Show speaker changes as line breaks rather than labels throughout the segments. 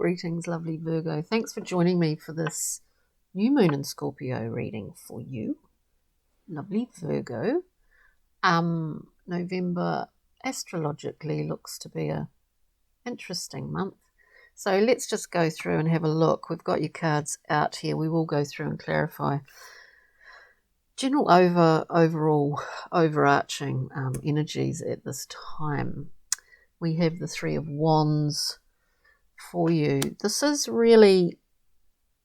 Greetings, lovely Virgo. Thanks for joining me for this new moon in Scorpio reading for you, lovely Virgo. November astrologically looks to be a interesting month. So let's just go through and have a look. We've got your cards out here. We will go through and clarify general overall overarching energies at this time. We have the Three of Wands for you. This is really,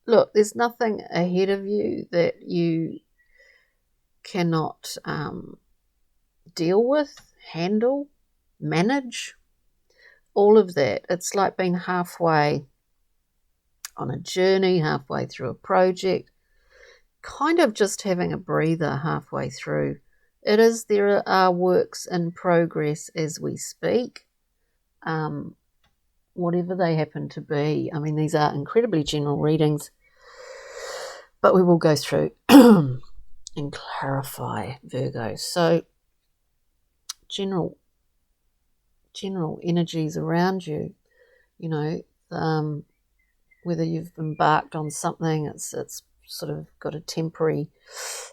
look, there's nothing ahead of you that you cannot deal with, handle, manage, all of that. It's like being halfway on a journey, halfway through a project, kind of just having a breather halfway through. There are works in progress as we speak, whatever they happen to be. I mean, these are incredibly general readings, but we will go through and clarify, Virgo. So general energies around you, you know, whether you've embarked on something, it's sort of got a temporary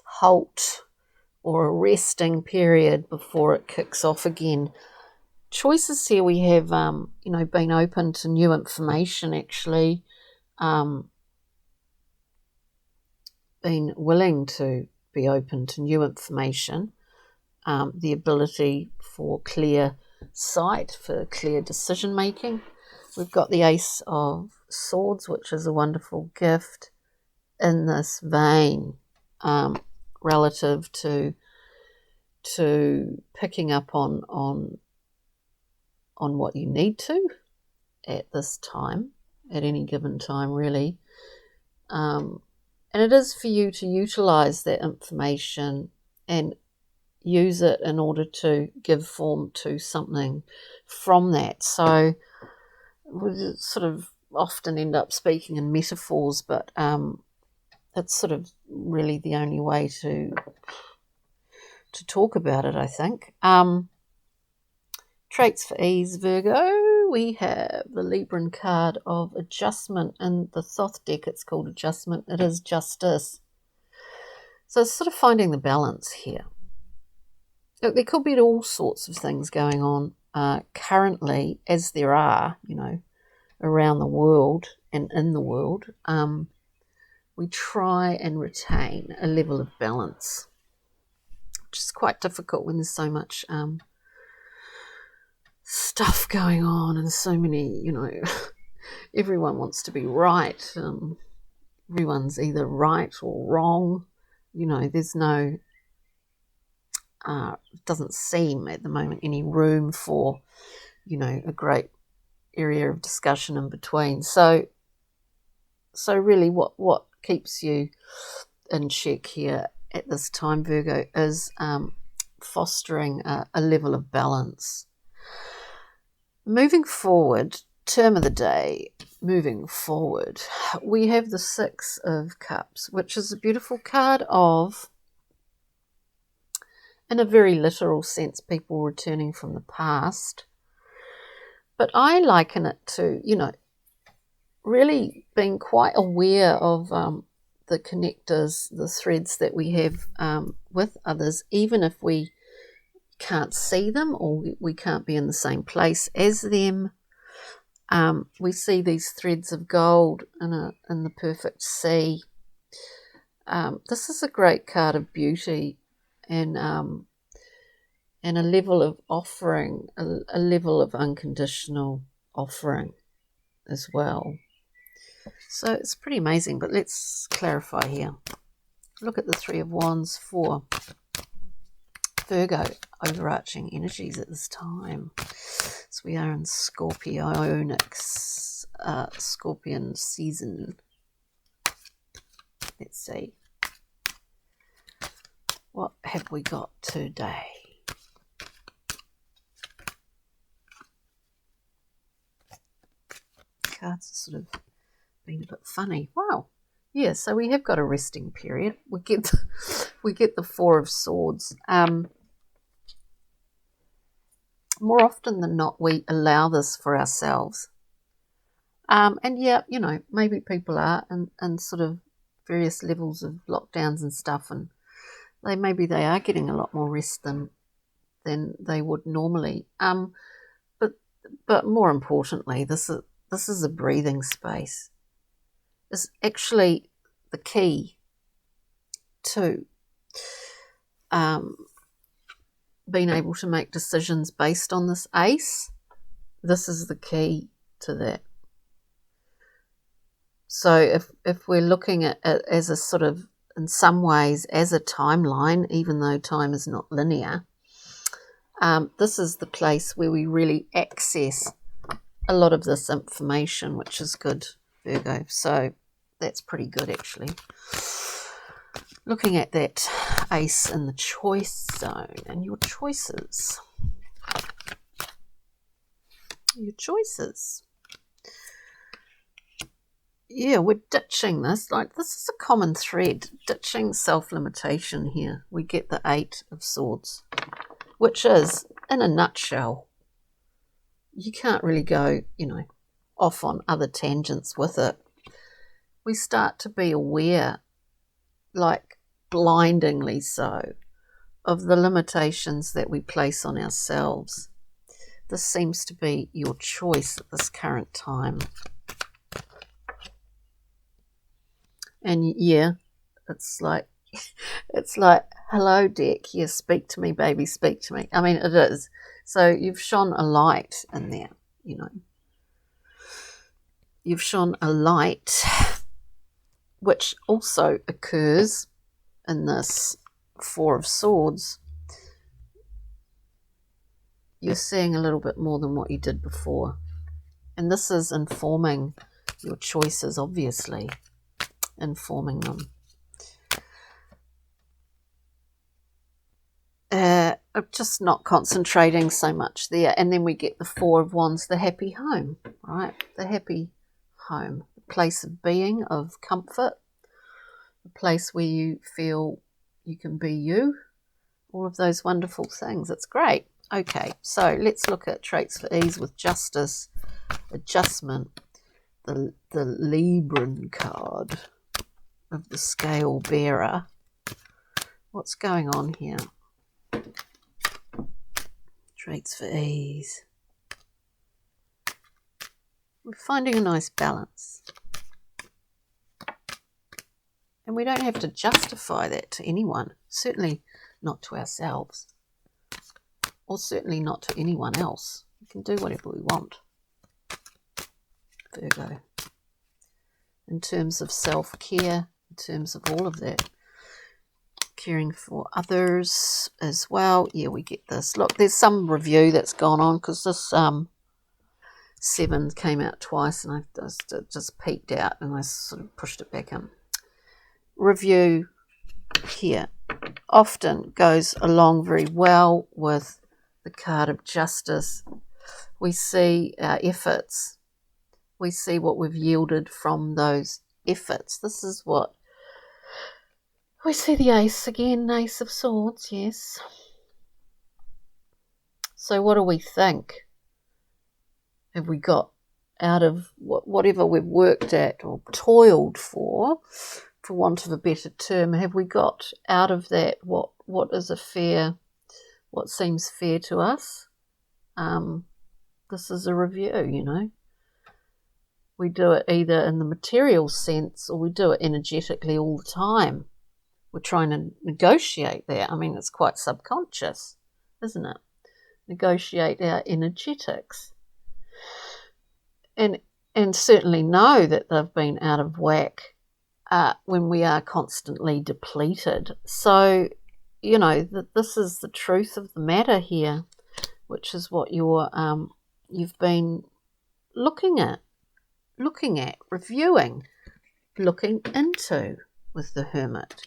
halt or a resting period before it kicks off again. Choices here we have, being open to new information, actually, being willing to be open to new information, the ability for clear sight, for clear decision making. We've got the Ace of Swords, which is a wonderful gift in this vein, relative to picking up on what you need to at this time, at any given time, really. And it is for you to utilize that information and use it in order to give form to something from that. So we sort of often end up speaking in metaphors, but that's sort of really the only way to talk about it, I think. Traits for ease, Virgo. We have the Libran card of adjustment. In the Thoth deck, it's called adjustment. It is justice. So it's sort of finding the balance here. Look, there could be all sorts of things going on currently, as there are, around the world and in the world. We try and retain a level of balance, which is quite difficult when there's so much stuff going on and so many, everyone wants to be right. Everyone's either right or wrong. There's no, doesn't seem at the moment any room for, a great area of discussion in between. So really what keeps you in check here at this time, Virgo, is fostering a level of balance. Moving forward, term of the day, moving forward, we have the Six of Cups, which is a beautiful card of, in a very literal sense, people returning from the past. But I liken it to, really being quite aware of the connectors, the threads that we have with others, even if we can't see them or we can't be in the same place as them. We see these threads of gold in the perfect sea. This is a great card of beauty and a level of offering, a level of unconditional offering as well. So it's pretty amazing, but let's clarify here. Look at the Three of Wands for Virgo, overarching energies at this time. So we are in Scorpion season. Let's see. What have we got today? Cards are sort of been a bit funny. Wow. Yeah, so we have got a resting period. We get the Four of Swords. More often than not, we allow this for ourselves. And yeah, you know, maybe people are and sort of various levels of lockdowns and stuff, and maybe they are getting a lot more rest than they would normally. But more importantly, this is a breathing space. It's actually the key to being able to make decisions based on this ace. This is the key to that. So if we're looking at it as a sort of, in some ways, as a timeline, even though time is not linear, this is the place where we really access a lot of this information, which is good, Virgo. So that's pretty good, actually. Looking at that ace in the choice zone and your choices. Your choices. Yeah, we're ditching this. Like, this is a common thread. Ditching self-limitation here. We get the 8 of Swords, which is, in a nutshell, you can't really go, you know, off on other tangents with it. We start to be aware, like blindingly so, of the limitations that we place on ourselves. This seems to be your choice at this current time. And yeah, it's like, hello, deck. Yeah, speak to me, baby, speak to me. I mean, it is. So you've shone a light in there, you know. You've shone a light, which also occurs in this 4 of Swords. You're seeing a little bit more than what you did before. And this is informing your choices, obviously. Informing them. I'm just not concentrating so much there. And then we get the 4 of Wands, the happy home, right? The happy home, the place of being, of comfort, the place where you feel you can be you, all of those wonderful things. It's great. Okay, so let's look at traits for ease with justice, adjustment, the Libran card of the scale bearer. What's going on here? Traits for ease. We're finding a nice balance. And we don't have to justify that to anyone, certainly not to ourselves, or certainly not to anyone else. We can do whatever we want, Virgo. In terms of self-care, in terms of all of that. Caring for others as well. Yeah, we get this. Look, there's some review that's gone on because this 7 came out twice and I just peeked out and I sort of pushed it back in. Review here often goes along very well with the card of justice. We see our efforts. We see what we've yielded from those efforts. This is what we see, the ace again, Ace of Swords, yes. So what do we think? Have we got out of whatever we've worked at or toiled for want of a better term, have we got out of that what is a fair, what seems fair to us? This is a review, you know. We do it either in the material sense or we do it energetically all the time. We're trying to negotiate that. I mean, it's quite subconscious, isn't it? Negotiate our energetics. And certainly know that they've been out of whack when we are constantly depleted. So, you know, this is the truth of the matter here, which is what you've been looking at, reviewing, looking into with the Hermit.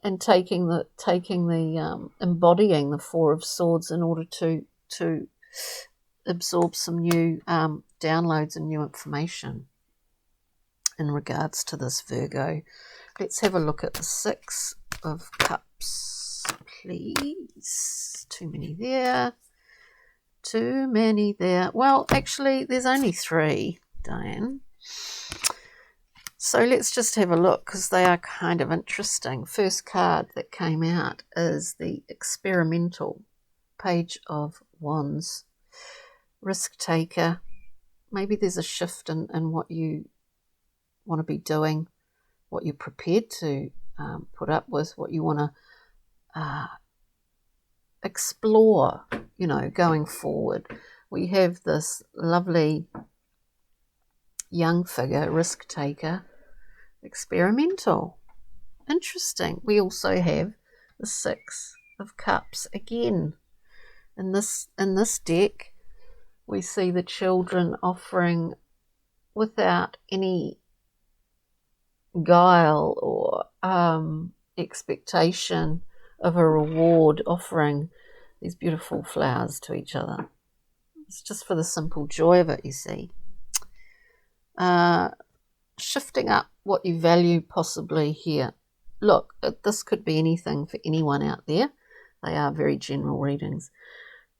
And taking the embodying the 4 of Swords in order to absorb some new downloads and new information in regards to this, Virgo. Let's have a look at the 6 of Cups, please. Too many there. too many there. Well, actually, there's only 3, Diane. So let's just have a look, because they are kind of interesting. First card that came out is the experimental Page of Wands. Risk taker. Maybe there's a shift in what you want to be doing, what you're prepared to put up with, what you want to explore, you know, going forward. We have this lovely young figure, risk taker, experimental. Interesting. We also have the 6 of Cups again. In this deck, we see the children offering, without any guile or expectation of a reward, offering these beautiful flowers to each other. It's just for the simple joy of it, you see. Shifting up what you value possibly here. Look, this could be anything for anyone out there. They are very general readings.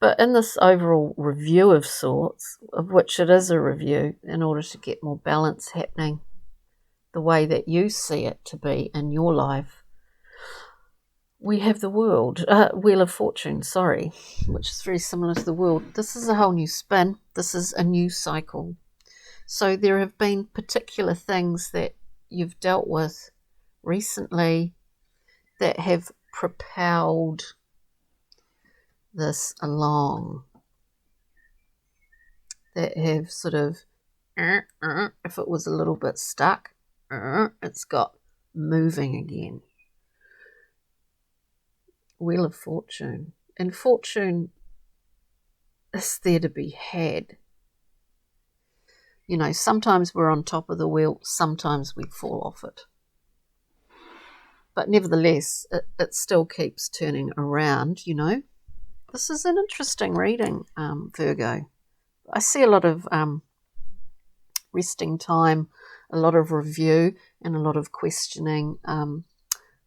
But in this overall review of sorts, of which it is a review, in order to get more balance happening, the way that you see it to be in your life, we have the Wheel of Fortune, which is very similar to the World. This is a whole new spin. This is a new cycle. So there have been particular things that you've dealt with recently that have propelled this along, that have sort of, if it was a little bit stuck, it's got moving again. Wheel of Fortune. And fortune is there to be had. You know, sometimes we're on top of the wheel, sometimes we fall off it. But nevertheless, it still keeps turning around, you know. This is an interesting reading, Virgo. I see a lot of resting time, a lot of review, and a lot of questioning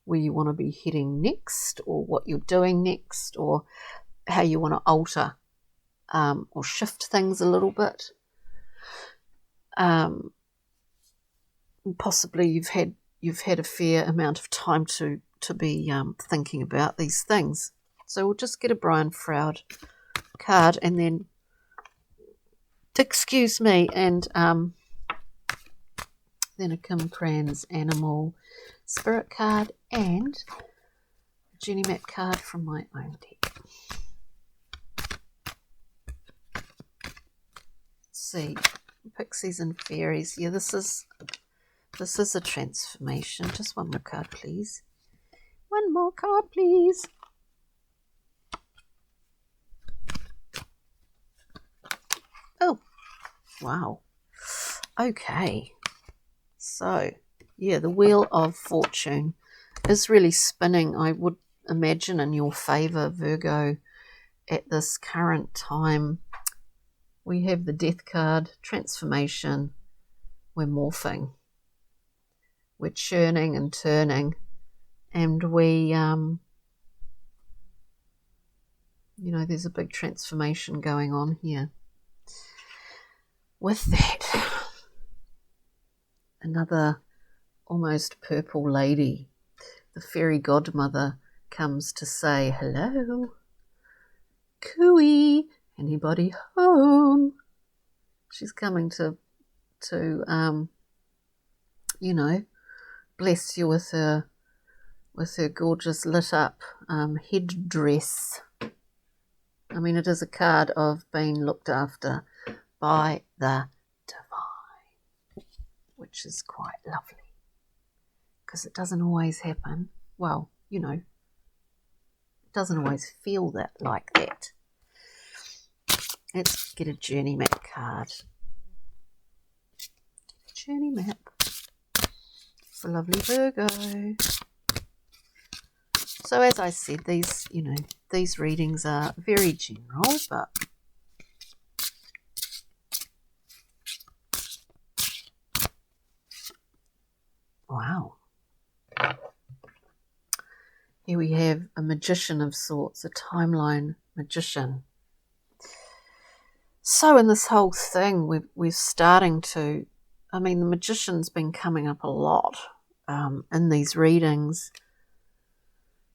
where you want to be heading next, or what you're doing next, or how you want to alter or shift things a little bit. Possibly you've had a fair amount of time to be thinking about these things. So we'll just get a Brian Froud card, and then, excuse me, and then a Kim Cran's Animal Spirit card, and a Jenny Map card from my own deck. Let's see, Pixies and Fairies. Yeah, this is a transformation. Just one more card, please. One more card, please. Oh, wow. Okay. So, yeah, the Wheel of Fortune is really spinning, I would imagine, in your favour, Virgo, at this current time. We have the Death card, transformation. We're morphing. We're churning and turning. And we, you know, there's a big transformation going on here. With that, another almost purple lady, the fairy godmother, comes to say, hello, cooey, anybody home? She's coming to you know, bless you with her gorgeous lit up headdress. I mean, it is a card of being looked after by the divine, which is quite lovely, because it doesn't always happen. Well, you know, it doesn't always feel that like that. Let's get a Journey Map card. Journey Map for lovely Virgo. So as I said, these, you know, these readings are very general, but wow. Here we have a magician of sorts, a timeline magician. So in this whole thing, we're starting to, I mean, the Magician's been coming up a lot in these readings.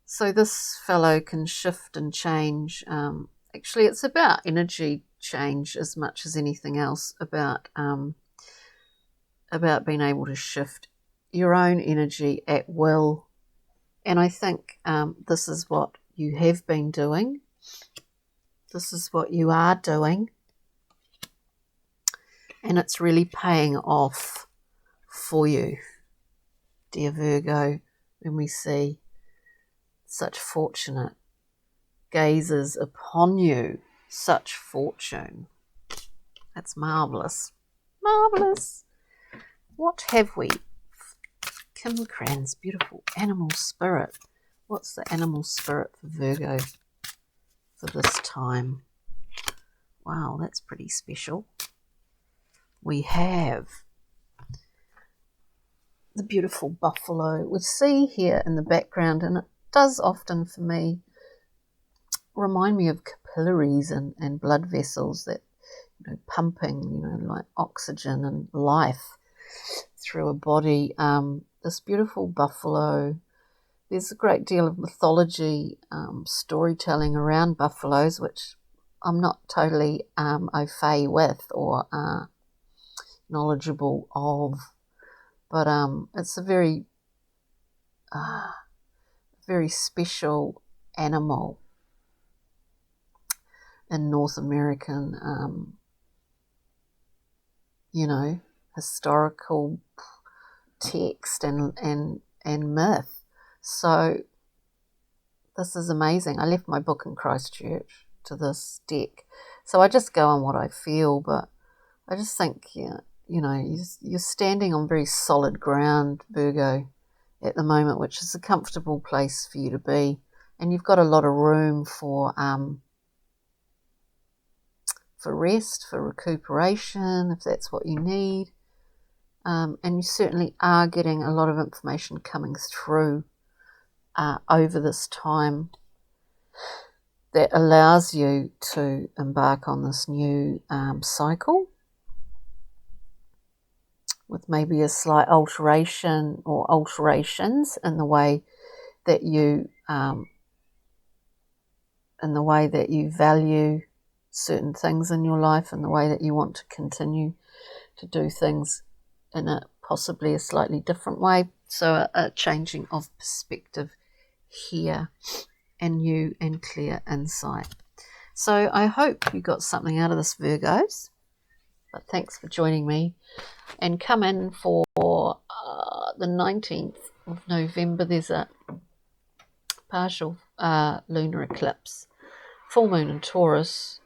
So this fellow can shift and change. Actually, it's about energy change as much as anything else, about being able to shift your own energy at will. And I think this is what you have been doing. This is what you are doing. And it's really paying off for you, dear Virgo, when we see such fortunate gazes upon you, such fortune. That's marvellous. Marvellous. What have we? Kim Cran's beautiful animal spirit. What's the animal spirit for Virgo for this time? Wow, that's pretty special. We have the beautiful buffalo. We see here in the background, and it does often for me remind me of capillaries and blood vessels that, you know, pumping, you know, like oxygen and life through a body. This beautiful buffalo. There's a great deal of mythology, storytelling around buffaloes, which I'm not totally au fait with or knowledgeable of, but it's a very, very special animal in North American, you know, historical text and myth. So this is amazing. I left my book in Christchurch to this deck, so I just go on what I feel. But I just think, yeah, you know, you're standing on very solid ground, Virgo, at the moment, which is a comfortable place for you to be, and you've got a lot of room for rest, for recuperation, if that's what you need. And you certainly are getting a lot of information coming through over this time that allows you to embark on this new cycle with maybe a slight alteration or alterations in the way that you value certain things in your life, and the way that you want to continue to do things in possibly a slightly different way. So a changing of perspective here, and new and clear insight. So I hope you got something out of this, Virgos. But thanks for joining me. And come in for the 19th of November. There's a partial lunar eclipse. Full moon in Taurus.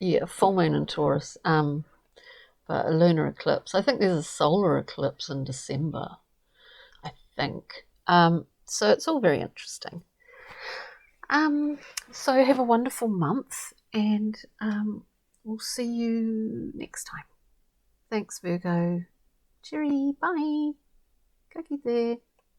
Yeah, full moon in Taurus. But a lunar eclipse. I think there's a solar eclipse in December, I think. So it's all very interesting. So have a wonderful month, and we'll see you next time. Thanks, Virgo. Cheery. Bye. Go get there.